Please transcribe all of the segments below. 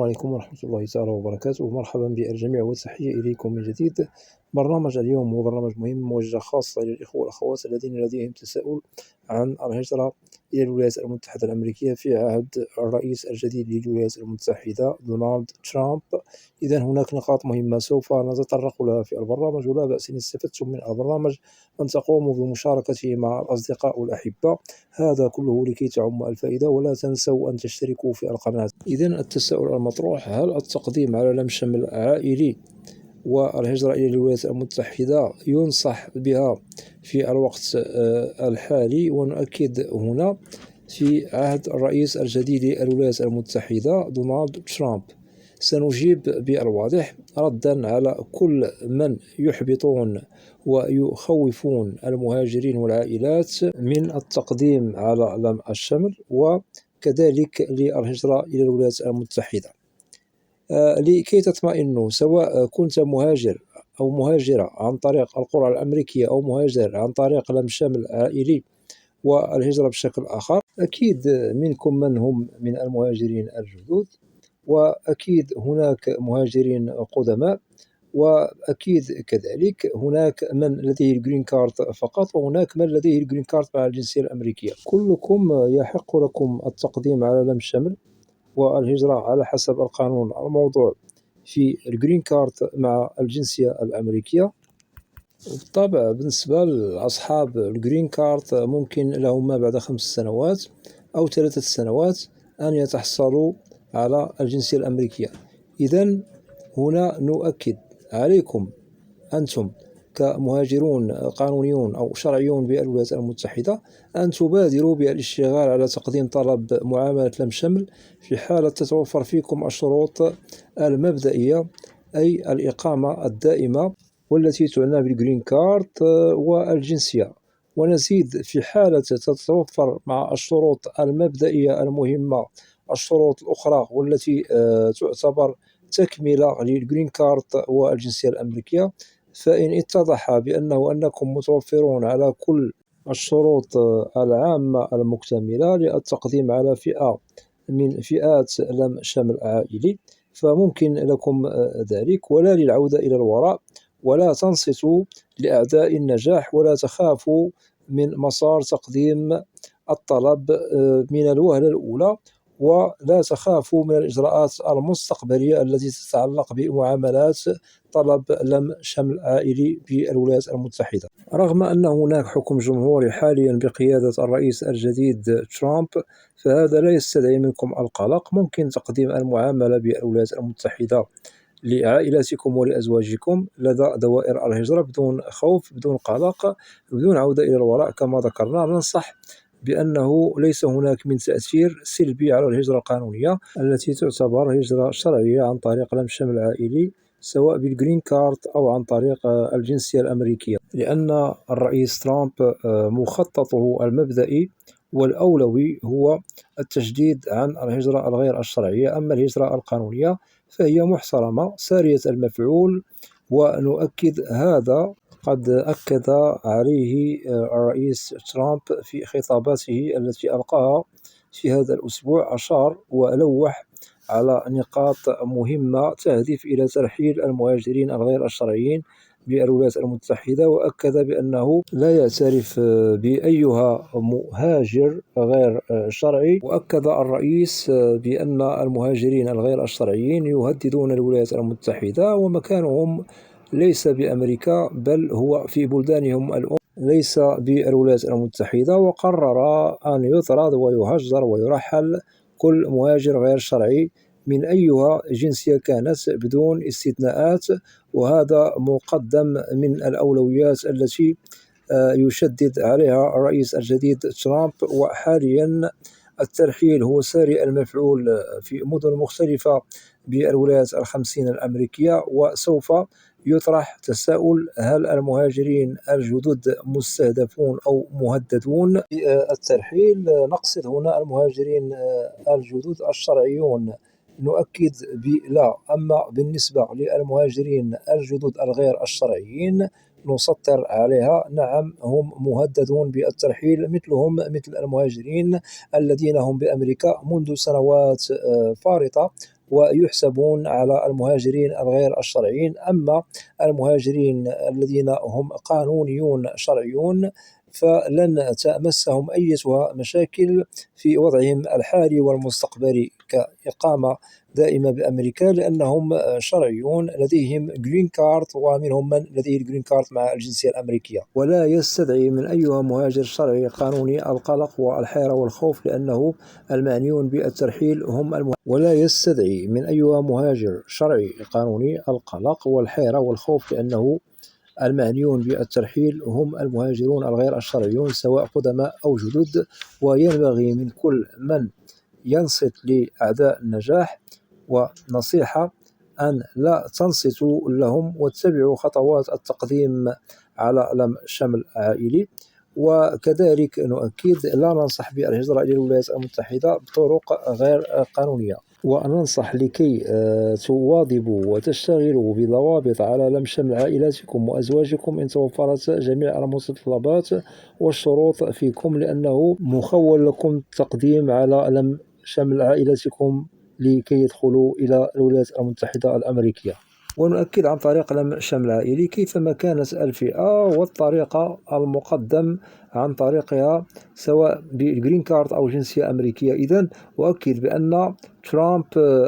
عليكم ورحمة الله تعالى وبركاته. مرحبا بالجميع وتحية إليكم من جديد. برنامج اليوم هو برنامج مهم موجه خاصة للإخوة والأخوات الذين لديهم تساؤل عن الهجرة إلى الولايات المتحدة الأمريكية في عهد الرئيس الجديد للولايات المتحدة دونالد ترامب. إذا هناك نقاط مهمة سوف نتطرق لها في البرنامج، ولا بأس إن استفدتم من البرنامج أن تقوموا بمشاركته مع الأصدقاء والأحبة، هذا كله لكي تعم الفائدة. ولا تنسوا أن تشتركوا في القناة. إذا التساؤل المطروح: هل التقديم على لم شمل عائلي والهجرة إلى الولايات المتحدة ينصح بها في الوقت الحالي؟ ونؤكد هنا في عهد الرئيس الجديد للولايات المتحدة دونالد ترامب. سنجيب بالواضح ردا على كل من يحبطون ويخوفون المهاجرين والعائلات من التقديم على لم الشمل وكذلك للهجرة إلى الولايات المتحدة. لكي تطمئنوا، سواء كنت مهاجر أو مهاجرة عن طريق القرى الأمريكية أو مهاجر عن طريق لم شمل عائلي والهجرة بشكل آخر، أكيد منكم من هم من المهاجرين الجدد، وأكيد هناك مهاجرين قدماء، وأكيد كذلك هناك من لديه الجرين كارد فقط، وهناك من لديه الجرين كارد مع الجنسية الأمريكية. كلكم يحق لكم التقديم على لم شمل والهجرة على حسب القانون الموضوع في الجرين كارد مع الجنسية الأمريكية. بالطبع بالنسبة لأصحاب الجرين كارد ممكن لهم ما بعد 5 سنوات أو 3 سنوات أن يتحصلوا على الجنسية الأمريكية. إذن هنا نؤكد عليكم أنتم كمهاجرون قانونيون أو شرعيون بالولايات المتحدة أن تبادروا بالاشتغال على تقديم طلب معاملة لم شمل في حالة تتوفر فيكم الشروط المبدئية، أي الإقامة الدائمة والتي تعنى بالجرين كارد والجنسية. ونزيد في حالة تتوفر مع الشروط المبدئية المهمة الشروط الأخرى والتي تعتبر تكملة للجرين كارد والجنسية الأمريكية، فإن اتضح أنكم متوفرون على كل الشروط العامة المكتملة للتقديم على فئة من فئات لم شمل عائلي، فممكن لكم ذلك، ولا للعودة إلى الوراء، ولا تنصتوا لأعداء النجاح، ولا تخافوا من مسار تقديم الطلب من الوهلة الأولى، ولا تخافوا من الإجراءات المستقبلية التي تتعلق بمعاملات طلب لم شمل عائلي بالولايات المتحدة. رغم أن هناك حكم جمهوري حاليا بقيادة الرئيس الجديد ترامب، فهذا لا يستدعي منكم القلق. ممكن تقديم المعاملة بالولايات المتحدة لعائلاتكم ولأزواجكم لدى دوائر الهجرة بدون خوف، بدون قلق، بدون عودة إلى الوراء. كما ذكرنا، ننصح بأنه ليس هناك من تأثير سلبي على الهجرة القانونية التي تعتبر هجرة شرعية عن طريق لم شمل عائلي، سواء بالجرين كارد أو عن طريق الجنسية الأمريكية، لأن الرئيس ترامب مخططه المبدئي والأولوي هو التشديد عن الهجرة الغير الشرعية. أما الهجرة القانونية فهي محترمة سارية المفعول، ونؤكد هذا قد أكد عليه الرئيس ترامب في خطاباته التي ألقاها في هذا الأسبوع. أشار ولوح على نقاط مهمة تهدف إلى ترحيل المهاجرين الغير الشرعيين بالولايات المتحدة، وأكد بأنه لا يعترف بأيها مهاجر غير شرعي. وأكد الرئيس بأن المهاجرين الغير الشرعيين يهددون الولايات المتحدة، ومكانهم ليس بأمريكا بل هو في بلدانهم الأم، ليس بالولايات المتحدة. وقرر أن يطرد ويهجر ويرحل كل مهاجر غير شرعي من أيها جنسية كانت بدون استثناءات، وهذا مقدم من الأولويات التي يشدد عليها الرئيس الجديد ترامب. وحاليا الترحيل هو ساري المفعول في مدن مختلفة بالولايات ال50 الأمريكية. وسوف يطرح تساؤل: هل المهاجرين الجدد مستهدفون أو مهددون بالترحيل؟ نقصد هنا المهاجرين الجدد الشرعيون، نؤكد بلا. أما بالنسبة للمهاجرين الجدد الغير الشرعيين نسطر عليها. نعم، هم مهددون بالترحيل، مثل المهاجرين الذين هم بأمريكا منذ سنوات فارطة، ويحسبون على المهاجرين الغير الشرعيين. أما المهاجرين الذين هم قانونيون شرعيون فلن تمسهم أي مشاكل في وضعهم الحالي والمستقبلي كإقامة دائمة بأمريكا، لأنهم شرعيون لديهم جرين كارد، ومنهم من لديه الجرين كارد مع الجنسية الأمريكية. ولا يستدعي من أيها مهاجر شرعي قانوني القلق والحيرة والخوف، لأنه المعنيون بالترحيل هم ولا يستدعي من أيها مهاجر شرعي قانوني القلق والحيرة والخوف، لأنه المعنيون بالترحيل هم المهاجرون الغير الشرعيون، سواء قدماء أو جدد. وينبغي من كل من ينصت لأعداء النجاح ونصيحة أن لا تنصتوا لهم، واتبعوا خطوات التقديم على لم شمل عائلي. وكذلك نؤكد لا ننصح بالهجرة إلى الولايات المتحدة بطرق غير قانونية، وننصح لكي تواظبوا وتشتغلوا بضوابط على لم شمل عائلاتكم وأزواجكم إن توفرت جميع المتطلبات والشروط فيكم، لأنه مخول لكم التقديم على لم شمل عائلاتكم لكي يدخلوا إلى الولايات المتحدة الأمريكية. ونؤكد عن طريق لم شمل عائلي كيفما كانت الفئة والطريقة المقدم عن طريقها، سواء بالجرين كارد أو جنسية أمريكية. إذن أؤكد بأن ترامب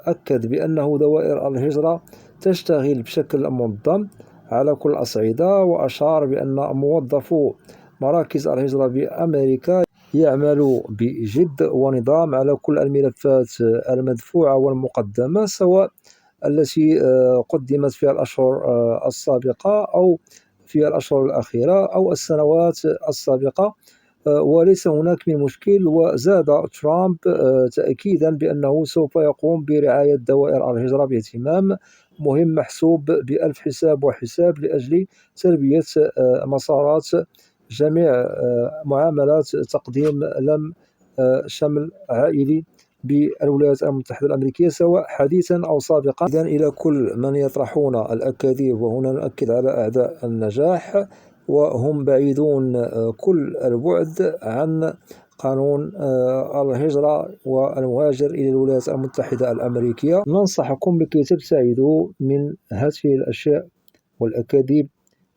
أكد بأنه دوائر الهجرة تشتغل بشكل منظم على كل الأصعدة، وأشار بأن موظفو مراكز الهجرة بأمريكا يعملوا بجد ونظام على كل الملفات المدفوعة والمقدمة، سواء التي قدمت في الأشهر السابقة أو في الأشهر الأخيرة أو السنوات السابقة، وليس هناك من مشكل. وزاد ترامب تأكيدا بأنه سوف يقوم برعاية دوائر الهجرة باهتمام مهم محسوب بألف حساب وحساب لأجل تلبية مسارات جميع معاملات تقديم لم شمل عائلي بالولايات المتحدة الأمريكية، سواء حديثا أو سابقا. إذن إلى كل من يطرحون الأكاذيب، وهنا نؤكد على أعداء النجاح، وهم بعيدون كل البعد عن قانون الهجرة والمهاجر إلى الولايات المتحدة الأمريكية. ننصحكم بكي تبتعدوا من هذه الأشياء والأكاذيب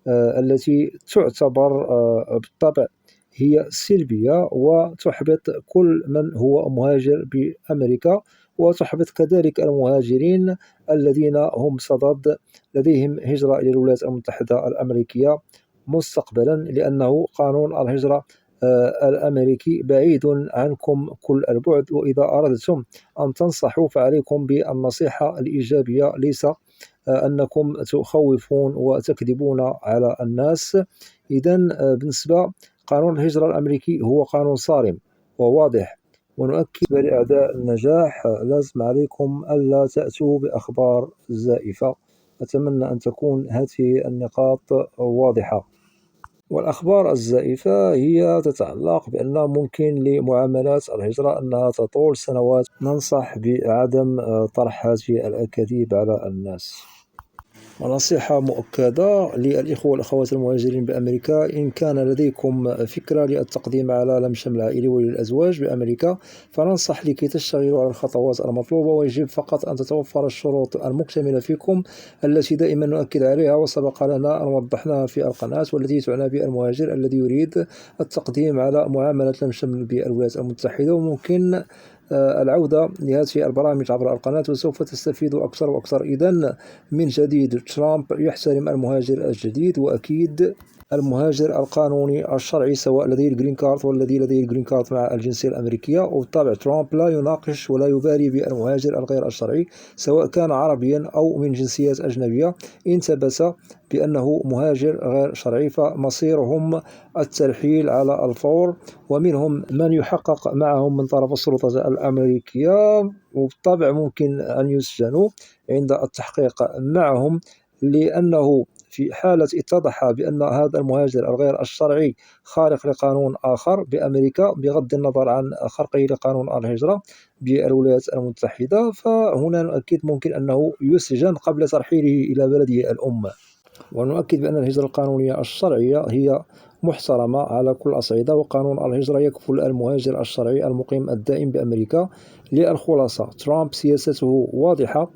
التي تعتبر بالطبع هي سلبية، وتحبط كل من هو مهاجر بأمريكا، وتحبط كذلك المهاجرين الذين هم صدد لديهم هجرة إلى الولايات المتحدة الأمريكية مستقبلا، لأنه قانون الهجرة الأمريكي بعيد عنكم كل البعد. وإذا أردتم أن تنصحوا فعليكم بالنصيحة الإيجابية، ليس أنكم تخوفون وتكذبون على الناس. إذن بالنسبة قانون الهجرة الأمريكي هو قانون صارم وواضح، ونؤكد لأعداء النجاح لازم عليكم ألا تأتوا بأخبار زائفة. أتمنى أن تكون هذه النقاط واضحة. والأخبار الزائفة هي تتعلق بأن ممكن لمعاملات الهجرة أنها تطول سنوات. ننصح بعدم طرح هذه الأكاذيب على الناس. ونصيحة مؤكدة للإخوة والأخوات المهاجرين بأمريكا: إن كان لديكم فكرة للتقديم على لم شمل عائلي وللأزواج بأمريكا، فننصح لكي تشتغلوا على الخطوات المطلوبة، ويجب فقط أن تتوفر الشروط المكتملة فيكم التي دائما نؤكد عليها وسبق لنا أن وضحناها في القناة، والتي تعنى بالمهاجر الذي يريد التقديم على معاملة لم شمل بالولايات المتحدة. وممكن العودة لهذه البرامج عبر القناة، وسوف تستفيد أكثر وأكثر. إذن من جديد، ترامب يحترم المهاجر الجديد، وأكيد المهاجر القانوني الشرعي، سواء لديه الجرين كارد والذي لديه الجرين كارد مع الجنسية الأمريكية. وبالطبع ترامب لا يناقش ولا يبالي بالمهاجر الغير الشرعي، سواء كان عربيا أو من جنسيات أجنبية. إن ثبت بأنه مهاجر غير شرعي فمصيرهم الترحيل على الفور، ومنهم من يحقق معهم من طرف السلطات الأمريكية، وبالطبع ممكن أن يسجنوا عند التحقيق معهم، لأنه في حالة اتضح بأن هذا المهاجر الغير الشرعي خارق لقانون آخر بأمريكا، بغض النظر عن خرقه لقانون الهجرة بالولايات المتحدة، فهنا نؤكد ممكن أنه يسجن قبل ترحيله إلى بلده الأم. ونؤكد بأن الهجرة القانونية الشرعية هي محترمة على كل الأصعدة، وقانون الهجرة يكفل المهاجر الشرعي المقيم الدائم بأمريكا. للخلاصة، ترامب سياسته واضحة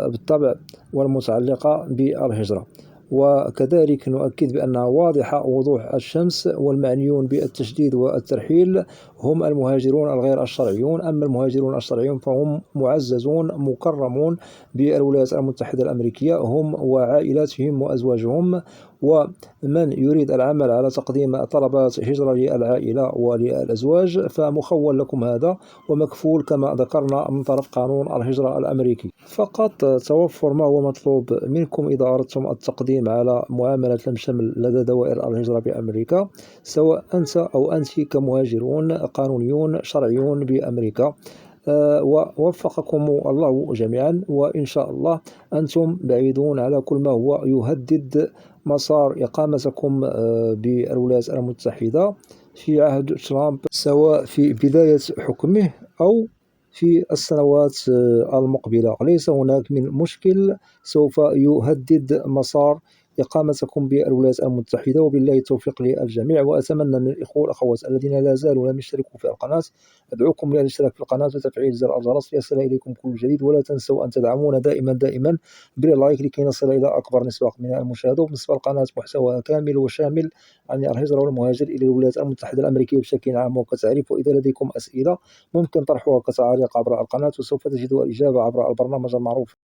بالطبع والمتعلقة بالهجرة، وكذلك نؤكد بأنها واضحة وضوح الشمس، والمعنيون بالتشديد والترحيل هم المهاجرون الغير الشرعيون. أما المهاجرون الشرعيون فهم معززون مكرمون بالولايات المتحدة الأمريكية، هم وعائلاتهم وأزواجهم. ومن يريد العمل على تقديم طلبات هجرة للعائلة وللأزواج فمخول لكم هذا، ومكفول كما ذكرنا من طرف قانون الهجرة الأمريكي. فقط توفر ما هو مطلوب منكم إذا أردتم التقديم على معاملة لم شمل لدى دوائر الهجرة بأمريكا، سواء أنت أو أنت كمهاجرون قانونيون شرعيون بأمريكا. ووفقكم الله جميعا، وإن شاء الله أنتم بعيدون على كل ما هو يهدد مسار إقامتكم بالولايات المتحدة في عهد ترامب، سواء في بداية حكمه أو في السنوات المقبلة. ليس هناك من مشكل سوف يهدد مسار إقامتكم بالولايات المتحدة. وبالله التوفيق للجميع، وأتمنى من الإخوة والأخوات الذين لا زالوا لم يشتركوا في القناة، أدعوكم للاشتراك في القناة وتفعيل زر الجرس ليصل إليكم كل جديد. ولا تنسوا أن تدعمونا دائما باللايك لكي نصل إلى أكبر نسبة من المشاهدة. وبالنسبة للقناة محتوى كامل وشامل عن الهجرة والمهاجر إلى الولايات المتحدة الأمريكية بشكل عام وكتعريف. وإذا لديكم أسئلة ممكن طرحها كتعليق عبر القناة، وسوف تجدوا الإجابة عبر البرنامج المعروف.